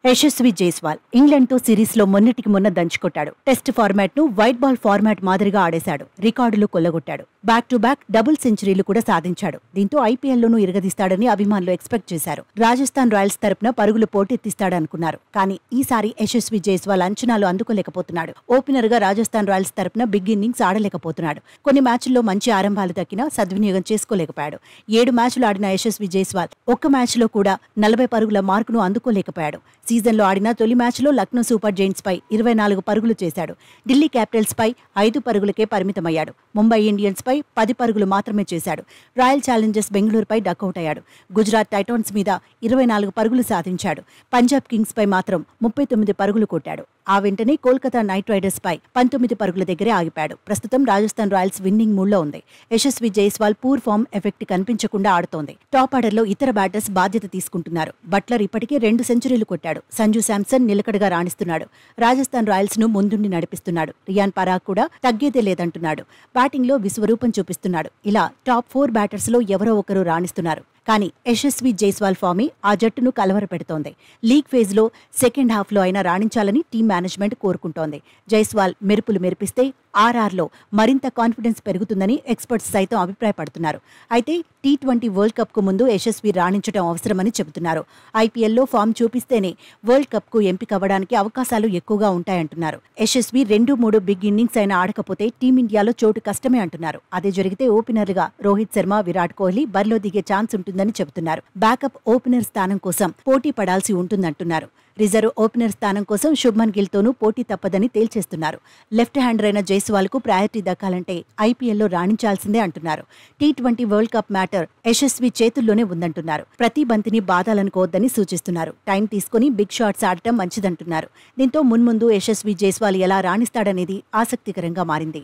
యశస్వి జైస్వాల్ ఇంగ్లాండ్తో సిరీస్లో మొన్నటికి మొన్న దంచుకొట్టాడు. టెస్ట్ ఫార్మాట్ను వైట్ బాల్ ఫార్మాట్ మాదిరిగా ఆడేశాడు. రికార్డులు కొల్లగొట్టాడు. బ్యాక్ టు బ్యాక్ డబుల్ సెంచరీలు కూడా సాధించాడు. దీంతో ఐపీఎల్లోనూ ఇరగదీస్తాడని అభిమానులు ఎక్స్పెక్ట్ చేశారు. రాజస్థాన్ రాయల్స్ తరపున పరుగులు పోటెత్తిస్తాడనుకున్నారు. కానీ ఈసారి యశస్వి జైస్వాల్ అంచనాలు అందుకోలేకపోతున్నాడు. ఓపెనర్ గా రాజస్థాన్ రాయల్స్ తరపున బిగ్ ఇన్నింగ్స్ ఆడలేకపోతున్నాడు. కొన్ని మ్యాచ్ల్లో మంచి ఆరంభాలు దక్కినా సద్వినియోగం చేసుకోలేకపోయాడు. 7 మ్యాచ్లు ఆడిన యశస్వి జైస్వాల్ ఒక్క మ్యాచ్లో కూడా 40 పరుగుల మార్కును అందుకోలేకపోయాడు. సీజన్లో ఆడిన తొలి మ్యాచ్లో లక్నో సూపర్ జైంట్స్ పై 24 పరుగులు చేశాడు. ఢిల్లీ క్యాపిటల్స్ పై 5 పరుగులకే పరిమితమయ్యాడు. ముంబై ఇండియన్స్ పై 10 పరుగులు మాత్రమే చేశాడు. రాయల్ ఛాలెంజర్స్ బెంగళూరుపై డకౌట్ అయ్యాడు. గుజరాత్ టైటాన్స్ మీద 24 పరుగులు సాధించాడు. పంజాబ్ కింగ్స్ పై మాత్రం 39 పరుగులు కొట్టాడు. ఆ వెంటనే కోల్కతా నైట్ రైడర్స్ పై 19 పరుగుల దగ్గరే ఆగిపాడు. ప్రస్తుతం రాజస్థాన్ రాయల్స్ విన్నింగ్ మూడ్లో ఉంది. Yashasvi Jaiswal poor form effect కనిపించకుండా ఆడుతోంది. టాప్ ఆర్డర్లో ఇతర బ్యాటర్స్ బాధ్యత తీసుకుంటున్నారు. బట్లర్ ఇప్పటికే 2 సెంచరీలు కొట్టాడు. సంజు శాంసన్ నిలకడగా రాణిస్తున్నాడు. రాజస్థాన్ రాయల్స్ ను ముందుండి నడిపిస్తున్నాడు. రియాన్ పరాగ్ కూడా తగ్గేదే లేదంటున్నాడు. బ్యాటింగ్ లో విశ్వరూపం చూపిస్తున్నాడు. ఇలా టాప్ 4 బ్యాటర్స్ లో ఎవరో ఒకరు రాణిస్తున్నారు. కానీ యశస్వి జైస్వాల్ ఫామే ఆ జట్టును కలవరపెడుతోంది. లీగ్ ఫేజ్ లో సెకండ్ హాఫ్ లో అయినా రాణించాలని టీం మేనేజ్మెంట్ కోరుకుంటోంది. జైస్వాల్ మెరుపులు మెరిపిస్తే ఆర్ఆర్లో మరింత కాన్ఫిడెన్స్ పెరుగుతుందని ఎక్స్పర్ట్స్ సైతం అభిప్రాయపడుతున్నారు. అయితే T20 వరల్డ్ కప్ కు ముందు యశస్వి రాణించడం అవసరమని చెబుతున్నారు. ఐపీఎల్లో ఫామ్ చూపిస్తేనే వరల్డ్ కప్ కు ఎంపికవ్వడానికి అవకాశాలు ఎక్కువగా ఉంటాయంటున్నారు. యశస్వి 2-3 బిగ్ ఇన్నింగ్స్ అయినా ఆడకపోతే టీమిండియాలో చోటు కష్టమే అంటున్నారు. అదే జరిగితే ఓపెనర్గా రోహిత్ శర్మ, విరాట్ కోహ్లీ బరిలో దిగే ఛాన్స్ ఉంటుందని చెబుతున్నారు. బ్యాకప్ ఓపెనర్ స్థానం కోసం పోటీ పడాల్సి ఉంటుందంటున్నారు. రిజర్వ్ ఓపెనర్ స్థానం కోసం శుభ్మన్ గిల్ తోనూ పోటీ తప్పదని తేల్చేస్తున్నారు. లెఫ్ట్ హ్యాండర్ అయిన జైస్వాల్ కు ప్రయారిటీ దక్కాలంటే ఐపీఎల్లో రాణించాల్సిందే అంటున్నారు. T20 world cup matter Yashasvi చేతుల్లోనే ఉందంటున్నారు. ప్రతి బంతిని బాధాలనుకోవద్దని సూచిస్తున్నారు. టైం తీసుకుని బిగ్ షాట్స్ ఆడటం మంచిదంటున్నారు. దీంతో మున్ముందు యశస్వి జైస్వాల్ ఎలా రాణిస్తాడనేది ఆసక్తికరంగా మారింది.